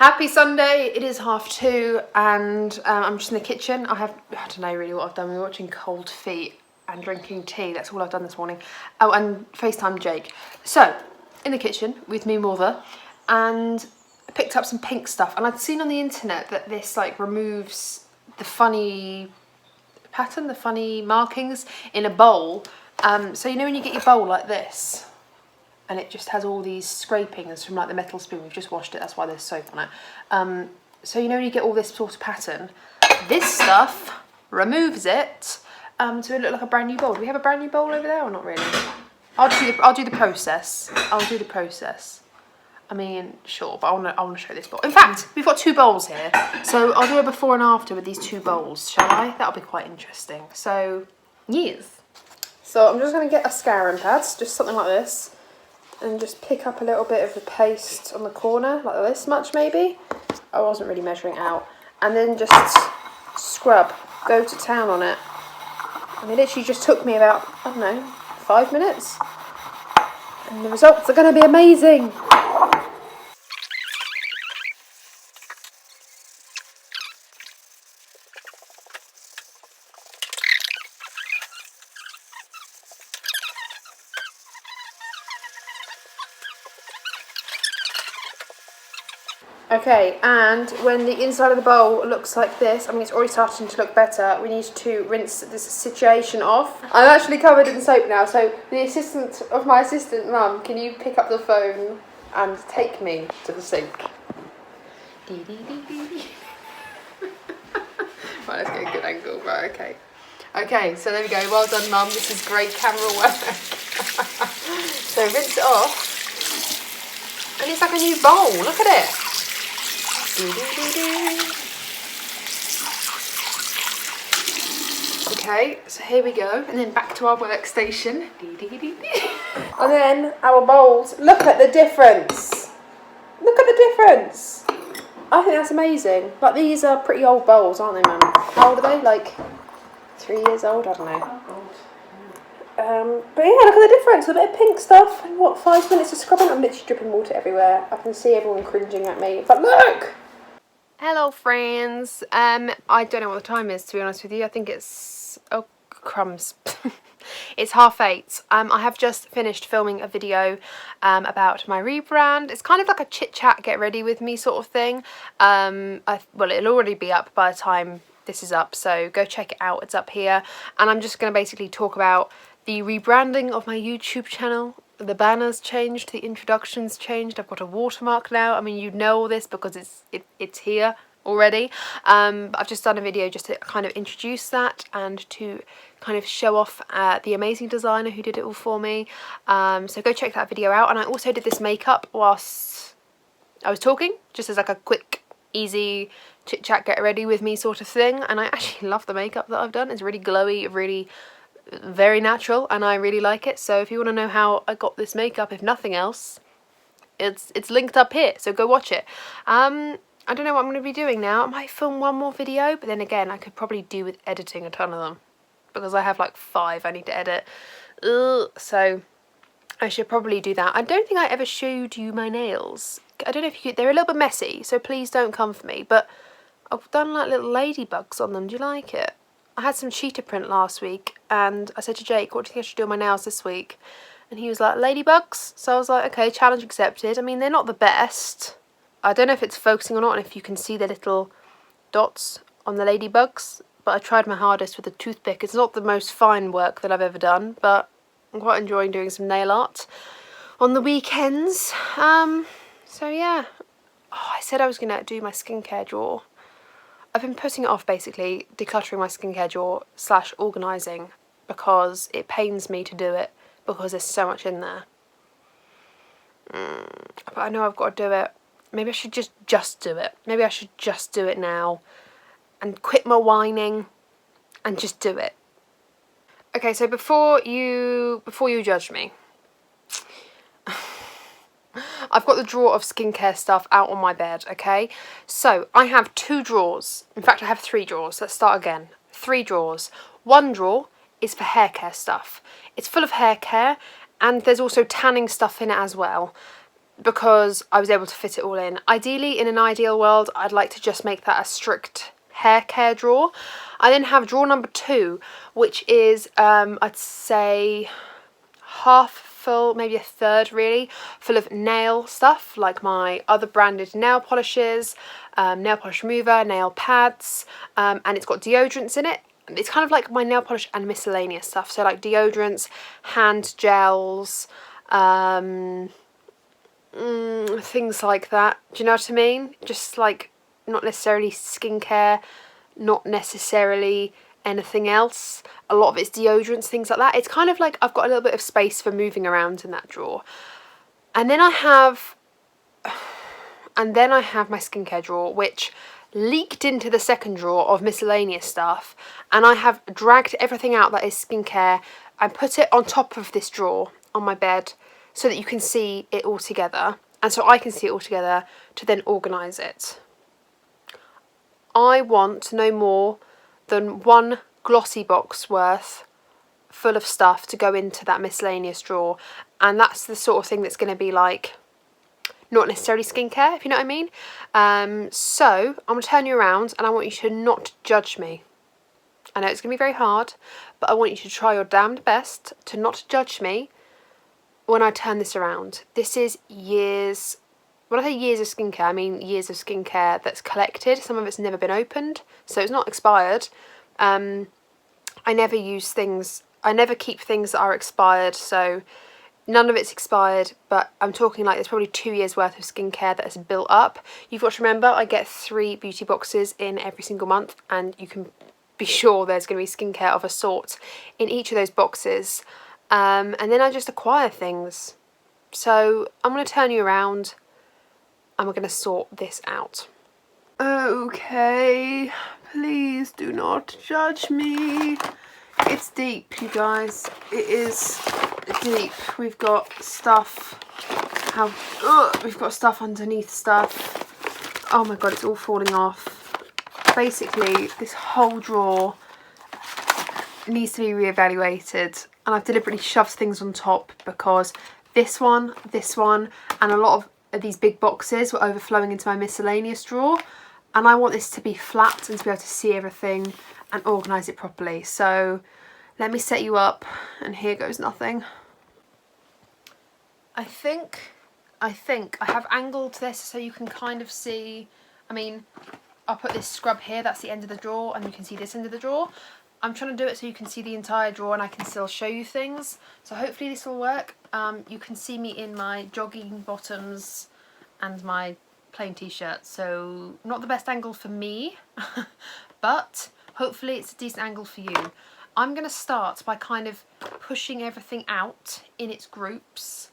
Happy Sunday, it is 2:30 and I'm just in the kitchen. I don't know really what I've done. We're watching Cold Feet and drinking tea. That's all I've done this morning. Oh, and FaceTime Jake. So, in the kitchen with me mother, and I picked up some pink stuff, and I'd seen on the internet that this like removes the funny pattern, the funny markings in a bowl. So you know when you get your bowl like this, and it just has all these scrapings from like the metal spoon. We've just washed it, that's why there's soap on it. So you know when you get all this sort of pattern, this stuff removes it to look like a brand new bowl. Do we have a brand new bowl over there or not really? I'll do the process. I'll do the process. I mean, sure, but I want to show this bowl. In fact, we've got two bowls here. So I'll do a before and after with these two bowls, shall I? That'll be quite interesting. So, yes. So I'm just going to get a scouring pad, just something like this, and just pick up a little bit of the paste on the corner, like this much maybe. I wasn't really measuring out. And then just scrub, go to town on it. And it literally just took me about, I don't know, 5 minutes. And the results are going to be amazing. Okay, and when the inside of the bowl looks like this, I mean it's already starting to look better, we need to rinse this situation off. I'm actually covered in soap now, so the assistant of my assistant mum, can you pick up the phone and take me to the sink? Right, let's get a good angle, right, okay. Okay, so there we go, well done mum, this is great camera work. So rinse it off, and it's like a new bowl, look at it. Okay, so here we go, and then back to our workstation. And then our bowls. Look at the difference. Look at the difference. I think that's amazing. Like these are pretty old bowls, aren't they, Mum? How old are they? Like 3 years old? I don't know. But yeah, look at the difference. A bit of pink stuff, and what, 5 minutes of scrubbing? I'm literally dripping water everywhere. I can see everyone cringing at me. But look! Hello friends, I don't know what the time is to be honest with you. I think it's, oh crumbs, it's 8:30. I have just finished filming a video about my rebrand. It's kind of like a chit chat, get ready with me sort of thing. Well, it'll already be up by the time this is up, so go check it out, it's up here. And I'm just going to basically talk about the rebranding of my YouTube channel. The banner's changed, the introduction's changed, I've got a watermark now. I mean, you know all this because it's here already. I've just done a video just to kind of introduce that and to kind of show off the amazing designer who did it all for me. So go check that video out. And I also did this makeup whilst I was talking, just as like a quick, easy chit chat, get ready with me sort of thing. And I actually love the makeup that I've done. It's really glowy, really very natural, and I really like it. So if you want to know how I got this makeup, if nothing else, it's linked up here, so go watch it. I don't know what I'm going to be doing now. I might film one more video, but then again I could probably do with editing a ton of them because I have like 5 I need to edit. So I should probably do that. I don't think I ever showed you my nails. I don't know if you could, they're a little bit messy, so please don't come for me, but I've done like little ladybugs on them. Do you like it? I had some cheetah print last week, and I said to Jake, what do you think I should do on my nails this week? And he was like, ladybugs? So I was like, okay, challenge accepted. I mean, they're not the best. I don't know if it's focusing or not, and if you can see the little dots on the ladybugs, but I tried my hardest with a toothpick. It's not the most fine work that I've ever done, but I'm quite enjoying doing some nail art on the weekends. So yeah. Oh, I said I was going to do my skincare drawer. I've been putting it off, basically, decluttering my skincare drawer / organising, because it pains me to do it because there's so much in there. But I know I've got to do it. Maybe I should just do it. Maybe I should just do it now and quit my whining and just do it. Okay, so before you judge me, I've got the drawer of skincare stuff out on my bed, okay? So, I have 2 drawers. In fact, I have 3 drawers. Let's start again. 3 drawers. One drawer is for hair care stuff. It's full of hair care, and there's also tanning stuff in it as well. because I was able to fit it all in. Ideally, in an ideal world, I'd like to just make that a strict hair care drawer. I then have drawer number 2, which is I'd say half full, maybe a third really, full of nail stuff, like my other branded nail polishes, nail polish remover, nail pads, and it's got deodorants in it. It's kind of like my nail polish and miscellaneous stuff, so like deodorants, hand gels, things like that. Do you know what I mean? Just like not necessarily skincare, not necessarily anything else. A lot of it's deodorants, things like that. It's kind of like I've got a little bit of space for moving around in that drawer. And then I have my skincare drawer, which leaked into the second drawer of miscellaneous stuff, and I have dragged everything out that is skincare and put it on top of this drawer on my bed so that you can see it all together, and so I can see it all together to then organise it. I want no more than one glossy box worth full of stuff to go into that miscellaneous drawer, and that's the sort of thing that's going to be like not necessarily skincare, if you know what I mean. So I'm going to turn you around and I want you to not judge me. I know it's going to be very hard, but I want you to try your damned best to not judge me when I turn this around. This is years, when I say years of skincare, I mean years of skincare that's collected. Some of it's never been opened, so it's not expired. I never keep things that are expired, so none of it's expired, but I'm talking like there's probably 2 years worth of skincare that has built up. You've got to remember, I get 3 beauty boxes in every single month, and you can be sure there's going to be skincare of a sort in each of those boxes. And then I just acquire things. So I'm going to turn you around and we're going to sort this out. Okay, please do not judge me. It's deep, you guys. It is deep. We've got stuff. We've got stuff underneath stuff. Oh my god, it's all falling off. Basically, this whole drawer needs to be reevaluated, and I've deliberately shoved things on top because this one, and a lot of these big boxes were overflowing into my miscellaneous drawer, and I want this to be flat and to be able to see everything and organise it properly. So let me set you up, and here goes nothing. I think I have angled this so you can kind of see. I mean, I'll put this scrub here, that's the end of the drawer, and you can see this end of the drawer. I'm trying to do it so you can see the entire drawer and I can still show you things. So hopefully this will work. You can see me in my jogging bottoms and my plain t-shirt, so not the best angle for me, but hopefully it's a decent angle for you. I'm going to start by kind of pushing everything out in its groups,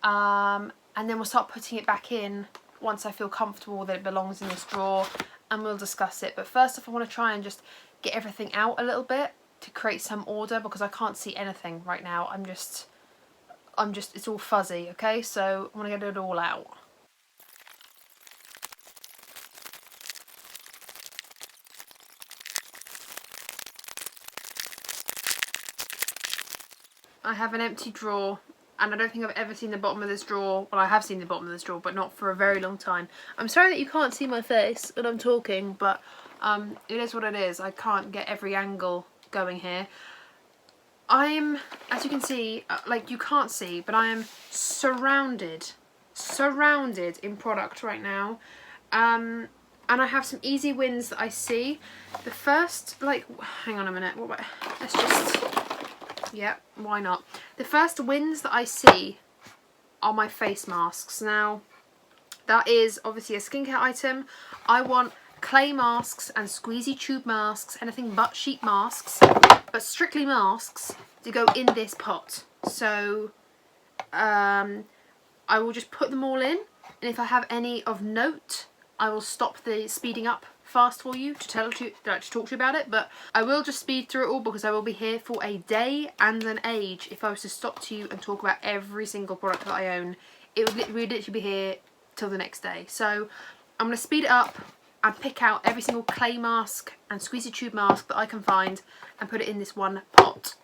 and then we'll start putting it back in once I feel comfortable that it belongs in this drawer, and we'll discuss it. But first off, I want to try and just get everything out a little bit to create some order, because I can't see anything right now. I'm just it's all fuzzy, okay? So I want to get it all out. I have an empty drawer, and I don't think I've ever seen the bottom of this drawer. Well, I have seen the bottom of this drawer, but not for a very long time. I'm sorry that you can't see my face when I'm talking, but it is what it is. I can't get every angle going here. I'm, as you can see, like you can't see, but I am surrounded in product right now. And I have some easy wins that I see. The first, like, hang on a minute, let's just, yeah, why not? The first wins that I see are my face masks. Now, that is obviously a skincare item. I want clay masks and squeezy tube masks, anything but sheet masks, but strictly masks, to go in this pot. So I will just put them all in, and if I have any of note, I will stop the speeding up fast for you to talk to you about it. But I will just speed through it all, because I will be here for a day and an age if I was to stop to you and talk about every single product that I own. We'd literally be here till the next day. So I'm going to speed it up and pick out every single clay mask and squeezy tube mask that I can find and put it in this one pot.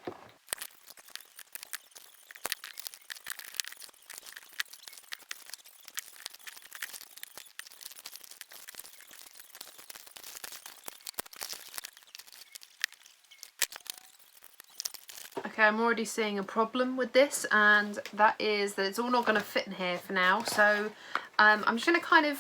Okay, I'm already seeing a problem with this, and that is that it's all not going to fit in here for now. So I'm just going to kind of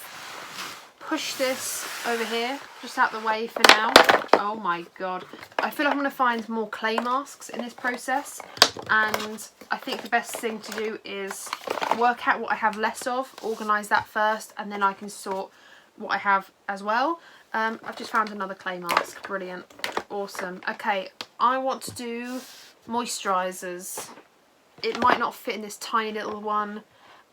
push this over here, just out the way for now. Oh my god. I feel like I'm going to find more clay masks in this process, and I think the best thing to do is work out what I have less of, organise that first, and then I can sort what I have as well. I've just found another clay mask. Brilliant. Awesome. Okay, I want to do moisturizers. It might not fit in this tiny little one,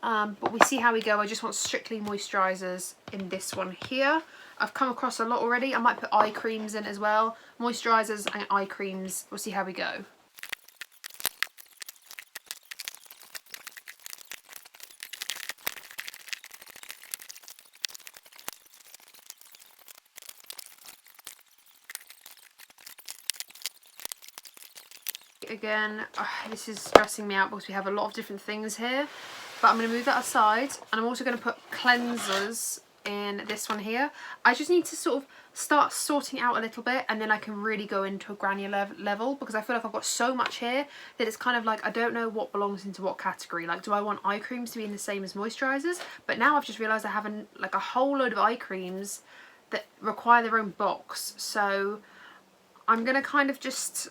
but we see how we go. I just want strictly moisturizers in this one here. I've come across a lot already. I might put eye creams in as well. Moisturizers and eye creams. We'll see how we go. Again, this is stressing me out because we have a lot of different things here, but I'm going to move that aside, and I'm also going to put cleansers in this one here. I just need to sort of start sorting out a little bit, and then I can really go into a granular level, because I feel like I've got so much here that it's kind of like I don't know what belongs into what category. Like, do I want eye creams to be in the same as moisturizers? But now I've just realised I have like a whole load of eye creams that require their own box, so I'm going to kind of just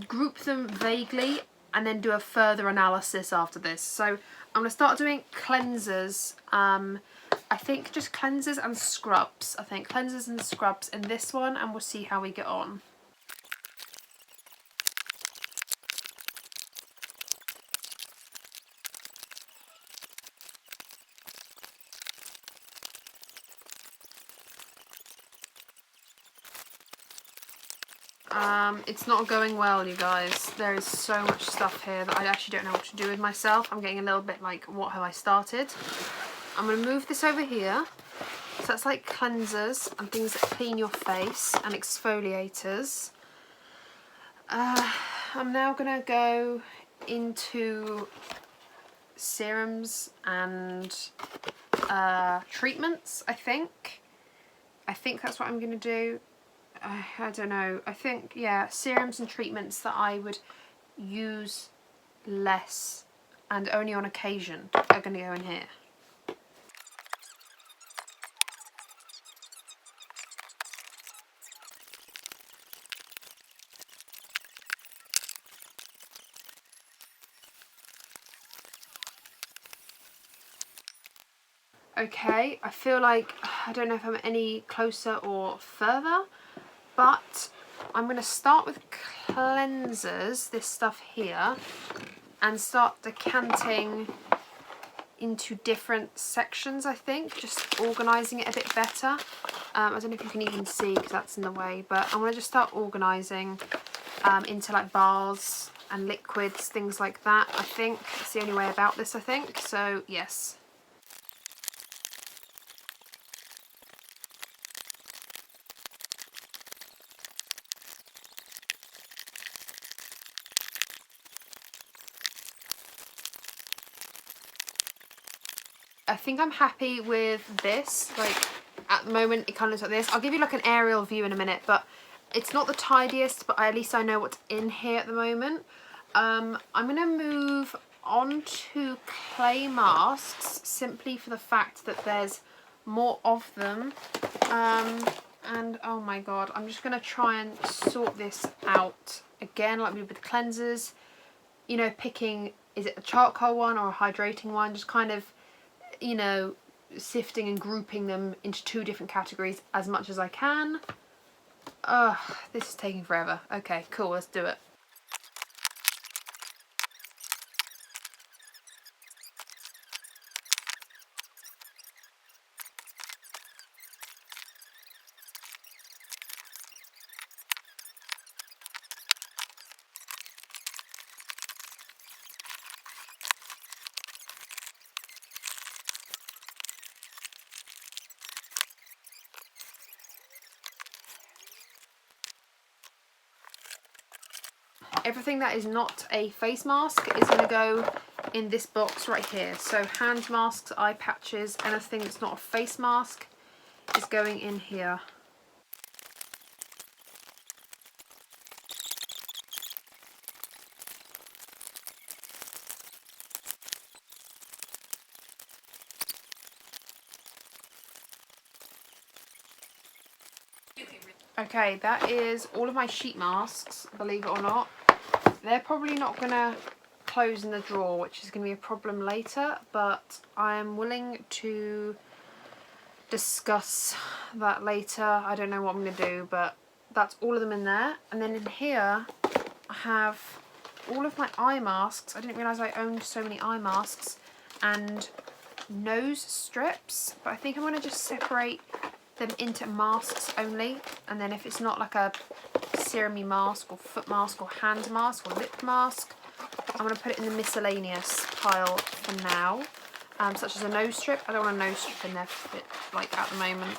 group them vaguely and then do a further analysis after this. So I'm going to start doing cleansers. I think just cleansers and scrubs. I think cleansers and scrubs in this one, and we'll see how we get on. It's not going well, you guys. There is so much stuff here that I actually don't know what to do with myself. I'm getting a little bit like, what have I started? I'm going to move this over here. So that's like cleansers and things that clean your face and exfoliators. I'm now going to go into serums and treatments, I think. I think that's what I'm going to do. I don't know. I think, yeah, serums and treatments that I would use less and only on occasion are going to go in here. Okay, I feel like, I don't know if I'm any closer or further, but I'm going to start with cleansers, this stuff here, and start decanting into different sections, I think, just organising it a bit better. I don't know if you can even see because that's in the way, but I'm going to just start organising into like bars and liquids, things like that. I think it's the only way about this, I think, so yes. I think I'm happy with this. Like, at the moment it kind of looks like this. I'll give you like an aerial view in a minute, but it's not the tidiest, but at least I know what's in here at the moment. I'm going to move on to clay masks simply for the fact that there's more of them. And oh my god, I'm just going to try and sort this out again like we did with cleansers. You know, picking, is it a charcoal one or a hydrating one? Just kind of, you know, sifting and grouping them into two different categories as much as I can. Ugh, this is taking forever. Okay, cool, let's do it. Everything that is not a face mask is going to go in this box right here. So hand masks, eye patches, anything that's not a face mask is going in here. Okay, that is all of my sheet masks, believe it or not. They're probably not going to close in the drawer, which is going to be a problem later, but I am willing to discuss that later. I don't know what I'm going to do, but that's all of them in there. And then in here I have all of my eye masks. I didn't realise I owned so many eye masks, and nose strips, but I think I'm going to just separate them into masks only, and then if it's not like a serum-y mask or foot mask or hand mask or lip mask, I'm going to put it in the miscellaneous pile for now, such as a nose strip. I don't want a nose strip in there like at the moment.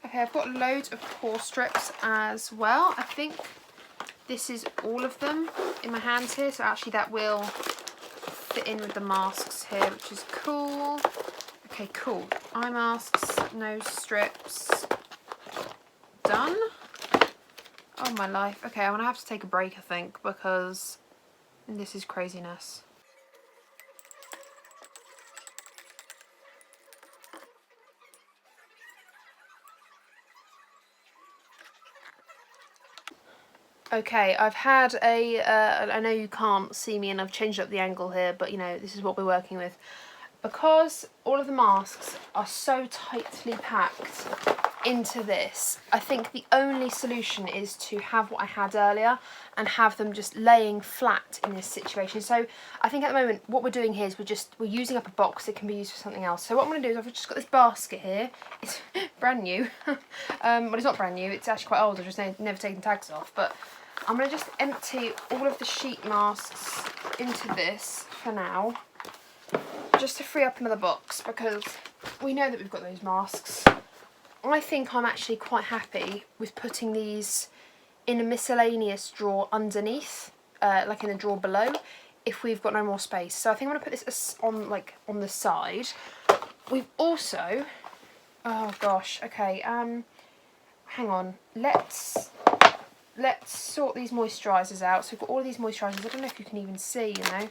Okay, I've got loads of pore strips as well. I think this is all of them in my hands here, so actually that will fit in with the masks here, which is cool. Okay, cool. Eye masks, nose strips, done. Oh my life. Okay, I'm gonna have to take a break, I think, because this is craziness. Okay, I've had I know you can't see me and I've changed up the angle here, but you know, this is what we're working with. Because all of the masks are so tightly packed into this, I think the only solution is to have what I had earlier and have them just laying flat in this situation. So I think at the moment what we're doing here is we're using up a box that can be used for something else. So what I'm going to do is I've just got this basket here. It's brand new. Well, it's not brand new, it's actually quite old. I've just never taken tags off, but I'm going to just empty all of the sheet masks into this for now, just to free up another box, because we know that we've got those masks. I think I'm actually quite happy with putting these in a miscellaneous drawer underneath, like in the drawer below, if we've got no more space. So I think I'm going to put this on the side. We've also, oh gosh, okay, hang on, let's sort these moisturisers out. So we've got all of these moisturisers. I don't know if you can even see, you know.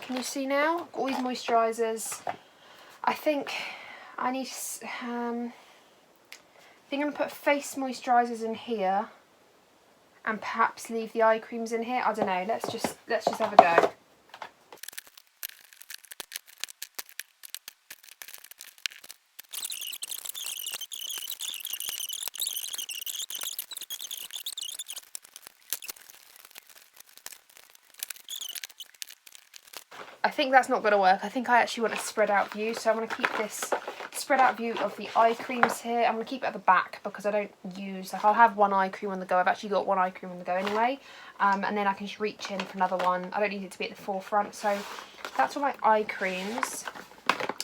Can you see now? Got all these moisturisers. I think I need I think I'm going to put face moisturisers in here and perhaps leave the eye creams in here. I don't know. Let's just have a go. I think that's not going to work. I think I actually want a spread out view, so I'm going to keep this spread out view of the eye creams here. I'm going to keep it at the back because I don't use, like, I'll have one eye cream on the go. I've actually got one eye cream on the go anyway, and then I can just reach in for another one. I don't need it to be at the forefront. So that's all my eye creams,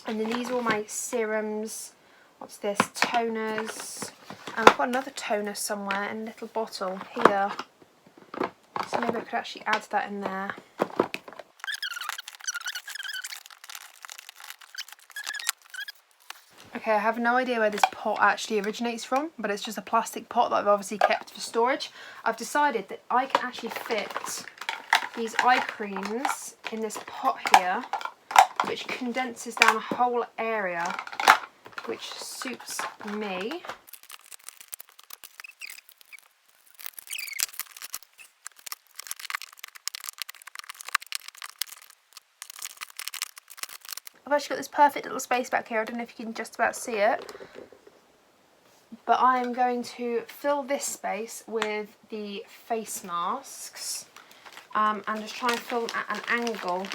and then these are all my serums. What's this? Toners. And I've got another toner somewhere in a little bottle here, so maybe I could actually add that in there. Okay, I have no idea where this pot actually originates from, but it's just a plastic pot that I've obviously kept for storage. I've decided that I can actually fit these eye creams in this pot here, which condenses down a whole area, which suits me. I've actually got this perfect little space back here. I don't know if you can just about see it, but I am going to fill this space with the face masks, and just try and fill them at an angle.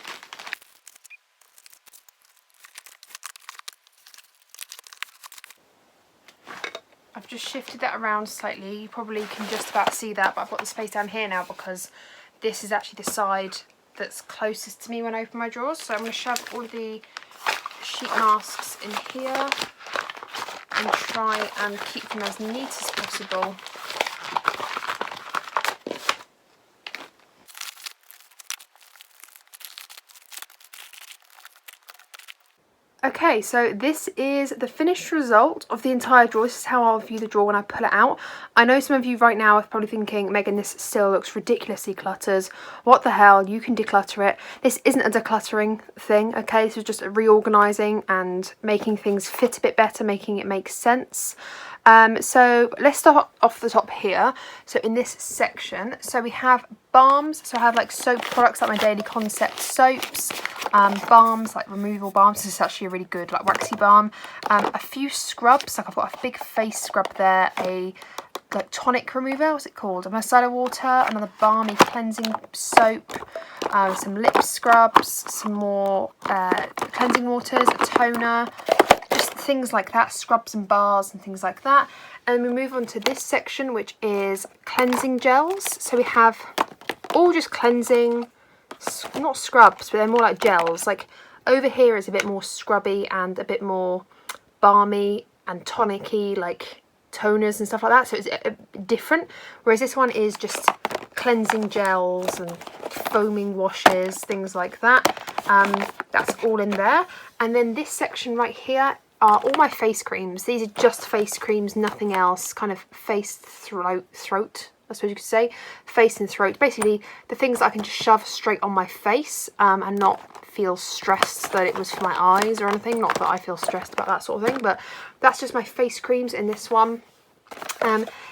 I've just shifted that around slightly. You probably can just about see that, but I've got the space down here now because this is actually the side that's closest to me when I open my drawers. So I'm going to shove all of the sheet masks in here and try and keep them as neat as possible. Okay, so this is the finished result of the entire drawer. This is how I'll view the drawer when I pull it out. I know some of you right now are probably thinking, Megan, this still looks ridiculously cluttered. What the hell? You can declutter it. This isn't a decluttering thing, okay? This is just a reorganising and making things fit a bit better, making it make sense. So let's start off the top here. So in this section, so we have balms. So I have like soap products, like my Daily Concept soaps, balms, like removal balms. This is actually a really good like waxy balm. A few scrubs, like I've got a big face scrub there, a like tonic remover, what's it called? A micellar water, another balmy cleansing soap, some lip scrubs, some more cleansing waters, a toner, just things like that, scrubs and bars and things like that. And we move on to this section, which is cleansing gels. So we have all just cleansing, not scrubs, but they're more like gels. Like over here is a bit more scrubby and a bit more balmy and tonic-y, like toners and stuff like that. So it's different. Whereas this one is just cleansing gels and foaming washes, things like that. That's all in there. And then this section right here are all my face creams. These are just face creams, nothing else. Kind of face, throat, I suppose you could say. Face and throat. Basically, the things that I can just shove straight on my face and not feel stressed that it was for my eyes or anything. Not that I feel stressed about that sort of thing, but that's just my face creams in this one.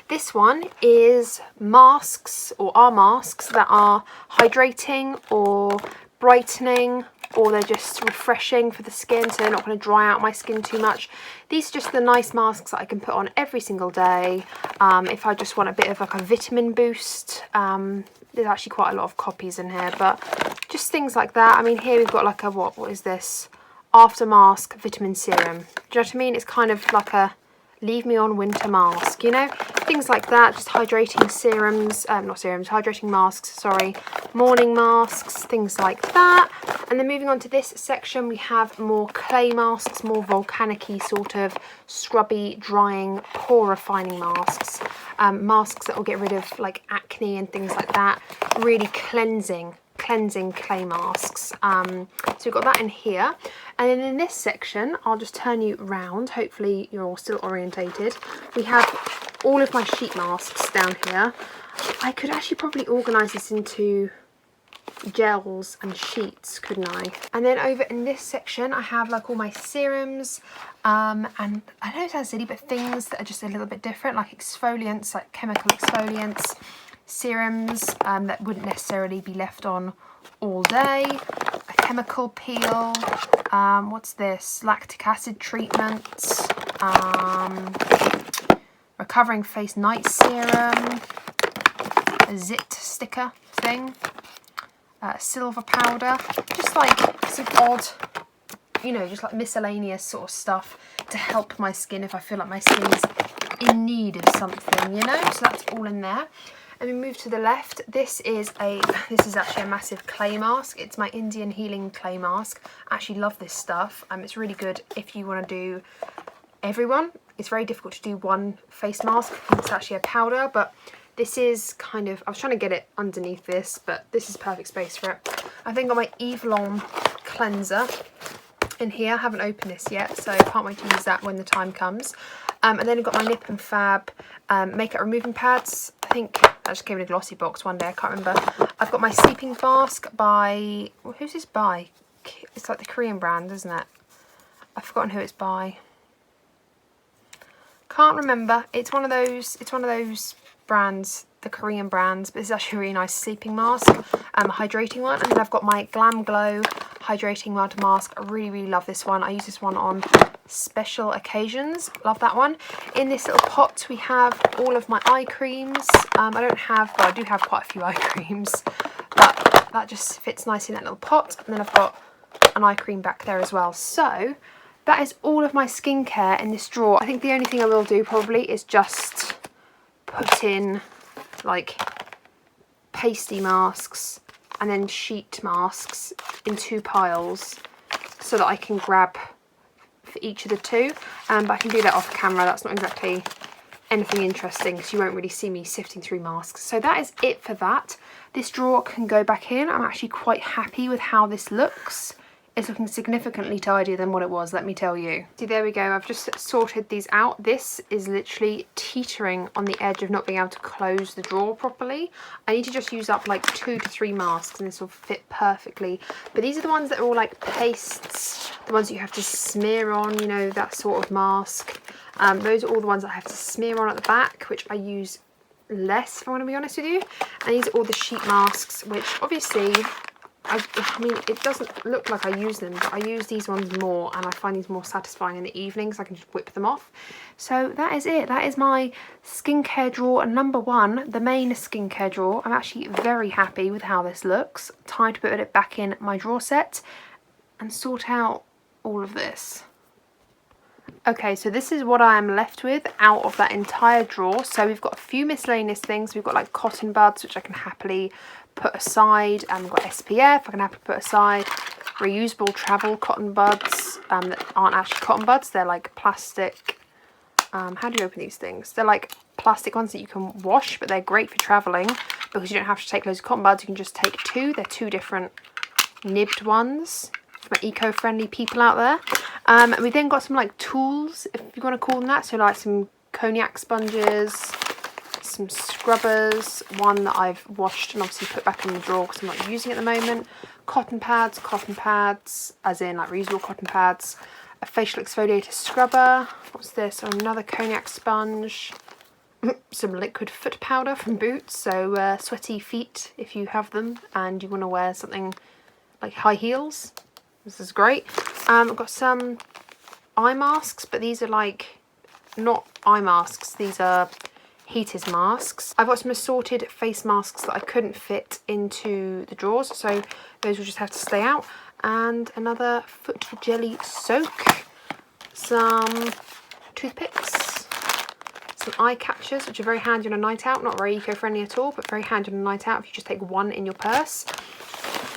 This one is masks, or are masks that are hydrating or brightening, or they're just refreshing for the skin, so they're not going to dry out my skin too much. These are just the nice masks that I can put on every single day if I just want a bit of like a vitamin boost. There's actually quite a lot of copies in here, but just things like that. I mean, here we've got like a, what is this? After mask vitamin serum. Do you know what I mean? It's kind of like a leave me on winter mask, you know, things like that. Just hydrating serums, not serums, hydrating masks, sorry, morning masks, things like that. And then moving on to this section, we have more clay masks, more volcanic-y sort of scrubby, drying, pore refining masks. Masks that will get rid of like acne and things like that. Really cleansing clay masks. So we've got that in here. And then in this section, I'll just turn you round, hopefully you're all still orientated. We have all of my sheet masks down here. I could actually probably organise this into gels and sheets, couldn't I? And then over in this section, I have like all my serums, and I know it sounds silly, but things that are just a little bit different, like exfoliants, like chemical exfoliants, serums that wouldn't necessarily be left on all day, a chemical peel, what's this, lactic acid treatment, recovering face night serum, a zit sticker thing, silver powder, just like some odd, you know, just like miscellaneous sort of stuff to help my skin if I feel like my skin's in need of something, you know, so that's all in there. And we move to the left. This is actually a massive clay mask. It's my Indian healing clay mask. I actually love this stuff. It's really good if you want to do everyone. It's very difficult to do one face mask. It's actually a powder, but this is kind of, I was trying to get it underneath this, but this is perfect space for it. I think got my Eve Lom cleanser in here. I haven't opened this yet, so I can't wait to use that when the time comes. And then I've got my Nip and Fab makeup removing pads. I think I just came in a glossy box one day, I can't remember. I've got my sleeping mask by, well, who's this by? It's like the Korean brand, isn't it? I've forgotten who it's by. Can't remember. It's one of those brands, the Korean brands, but this is actually a really nice sleeping mask, hydrating one. And then I've got my Glam Glow hydrating mud mask. I really love this one. I use this one on special occasions. Love that one. In this little pot we have all of my eye creams. I do have quite a few eye creams, but that just fits nicely in that little pot. And then I've got an eye cream back there as well. So that is all of my skincare in this drawer. I think the only thing I will do probably is just put in like pasty masks and then sheet masks in 2 piles so that I can grab for each of the 2, but I can do that off camera. That's not exactly anything interesting, so you won't really see me sifting through masks. So that is it for that. This drawer can go back in. I'm actually quite happy with how this looks It's looking significantly tidier than what it was, let me tell you. See, there we go. I've just sorted these out. This is literally teetering on the edge of not being able to close the drawer properly. I need to just use up like 2 to 3 masks and this will fit perfectly. But these are the ones that are all like pastes, the ones that you have to smear on, you know, that sort of mask. Those are all the ones that I have to smear on at the back, which I use less, if I want to be honest with you. And these are all the sheet masks, which obviously I mean, it doesn't look like I use them, but I use these ones more and I find these more satisfying in the evenings. I can just whip them off. So that is it. That is my skincare drawer number 1, the main skincare drawer. I'm actually very happy with how this looks. Time to put it back in my drawer set and sort out all of this. Okay, so this is what I am left with out of that entire drawer. So we've got a few miscellaneous things. We've got like cotton buds, which I can happily put aside, and we've got SPF I can happily put aside, reusable travel cotton buds that aren't actually cotton buds, they're like plastic, how do you open these things? They're like plastic ones that you can wash, but they're great for travelling because you don't have to take loads of cotton buds, you can just take 2, they're 2 different nibbed ones for my eco-friendly people out there. And we then got some like tools, if you want to call them that, so like some cognac sponges, some scrubbers, one that I've washed and obviously put back in the drawer because I'm not using it at the moment, cotton pads, as in like reusable cotton pads, a facial exfoliator scrubber, what's this, another cognac sponge, some liquid foot powder from Boots, so sweaty feet if you have them and you want to wear something like high heels, this is great. I've got some eye masks, but these are like not eye masks, these are heated masks. I've got some assorted face masks that I couldn't fit into the drawers, so those will just have to stay out. And another foot jelly soak, some toothpicks, some eye catchers, which are very handy on a night out, not very eco-friendly at all, but very handy on a night out if you just take one in your purse.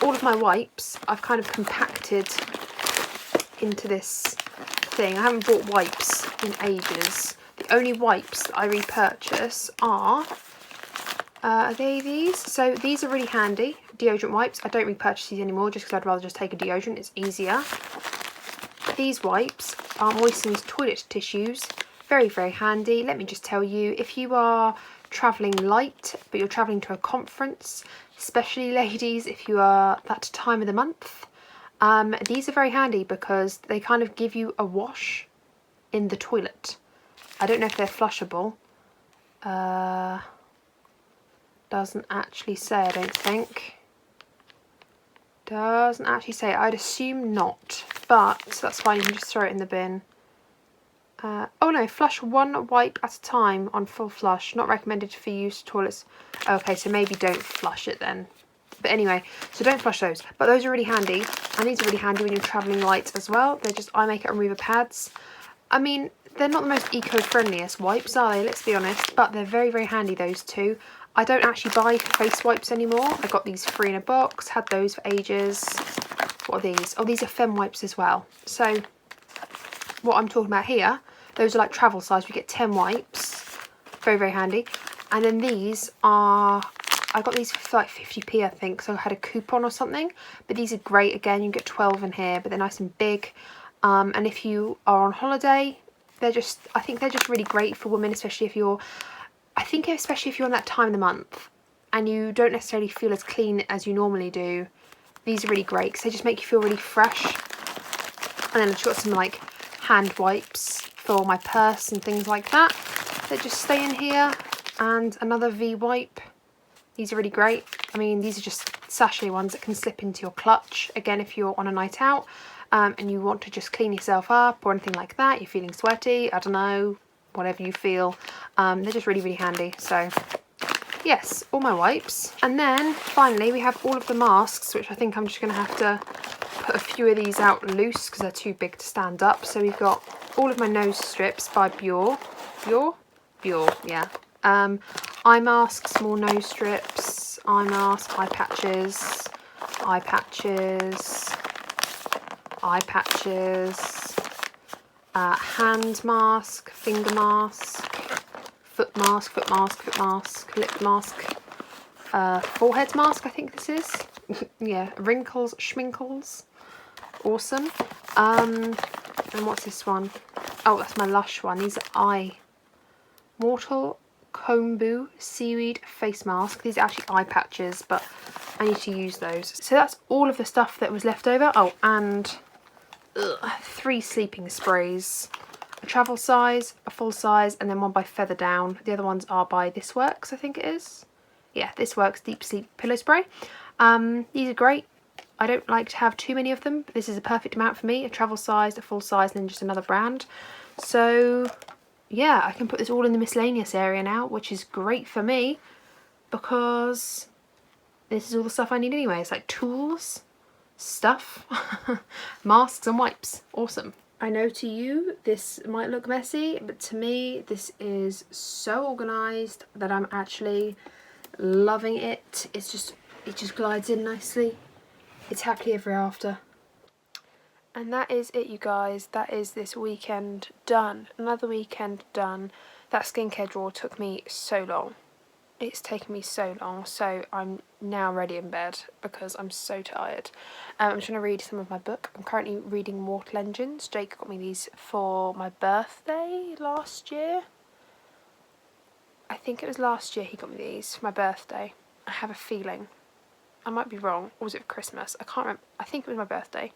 All of my wipes I've kind of compacted into this thing. I haven't bought wipes in ages. The only wipes that I repurchase are they these? So these are really handy, deodorant wipes. I don't repurchase these anymore just because I'd rather just take a deodorant, it's easier. These wipes are Moisturizers toilet tissues, very, very handy. Let me just tell you, if you are travelling light, but you're travelling to a conference, especially ladies, if you are that time of the month, these are very handy because they kind of give you a wash in the toilet. I don't know if they're flushable. Doesn't actually say, I don't think. Doesn't actually say. I'd assume not, but that's fine. You can just throw it in the bin. Oh no, flush 1 wipe at a time on full flush. Not recommended for use toilets. Okay, so maybe don't flush it then. But anyway, so don't flush those. But those are really handy, and these are really handy when you're travelling light as well. They're just eye makeup remover pads. I mean, they're not the most eco-friendliest wipes, are they? Let's be honest. But they're very, very handy, those two. I don't actually buy face wipes anymore. I got these free in a box, had those for ages. What are these? Oh, these are Fem wipes as well. So what I'm talking about here, those are like travel size. We get 10 wipes. Very, very handy. And then these are, I got these for like 50p, I think. So I had a coupon or something. But these are great. Again, you get 12 in here, but they're nice and big. And if you are on holiday, they're just, I think they're just really great for women, especially if you're, I think especially if you're on that time of the month and you don't necessarily feel as clean as you normally do. These are really great because they just make you feel really fresh. And then I've got some like hand wipes for my purse and things like that. They just stay in here. And another V wipe. These are really great. I mean, these are just sachet ones that can slip into your clutch. Again, if you're on a night out and you want to just clean yourself up or anything like that, you're feeling sweaty, I don't know, whatever you feel. They're just really, really handy. So yes, all my wipes. And then finally we have all of the masks, which I think I'm just going to have to put a few of these out loose because they're too big to stand up. So we've got all of my nose strips by Bure, yeah. Eye masks, small nose strips, eye mask, eye patches, eye patches, eye patches, hand mask, finger mask, foot mask, foot mask, foot mask, lip mask, forehead mask, I think this is. Yeah, wrinkles, schminkles. awesome. And what's this one? Oh, that's my Lush one. These are Mortal Kombu Seaweed Face Mask. These are actually eye patches, but I need to use those. So that's all of the stuff that was left over. Oh, and 3 sleeping sprays. A travel size, a full size, and then one by Feather Down. The other ones are by This Works, I think it is. Yeah, This Works Deep Sleep Pillow Spray. These are great. I don't like to have too many of them, but this is a perfect amount for me. A travel size, a full size, and then just another brand. So yeah, I can put this all in the miscellaneous area now, which is great for me because this is all the stuff I need anyway. It's like tools, stuff, masks and wipes. Awesome. I know to you this might look messy, but to me this is so organised that I'm actually loving it. It just glides in nicely. It's happily ever after. And that is it, you guys. That is this weekend done. Another weekend done. That skincare drawer took me so long. It's taken me so long, so I'm now ready in bed because I'm so tired. I'm trying to read some of my book. I'm currently reading Mortal Engines. Jake got me these for my birthday last year. I think it was last year he got me these for my birthday. I have a feeling. I might be wrong. Or was it for Christmas? I can't remember. I think it was my birthday.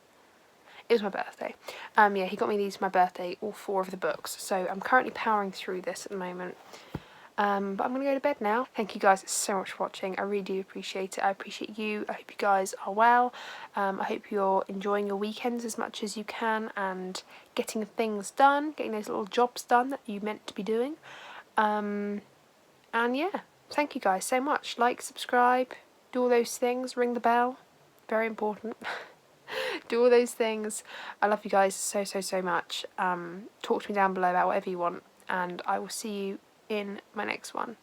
It was my birthday. Yeah, he got me these for my birthday, all 4 of the books. So I'm currently powering through this at the moment. But I'm going to go to bed now. Thank you guys so much for watching. I really do appreciate it. I appreciate you. I hope you guys are well. I hope you're enjoying your weekends as much as you can and getting things done, getting those little jobs done that you meant to be doing. And yeah, thank you guys so much. Like, subscribe, do all those things, ring the bell. Very important. Do all those things. I love you guys so, so, so much. Talk to me down below about whatever you want, and I will see you in my next one.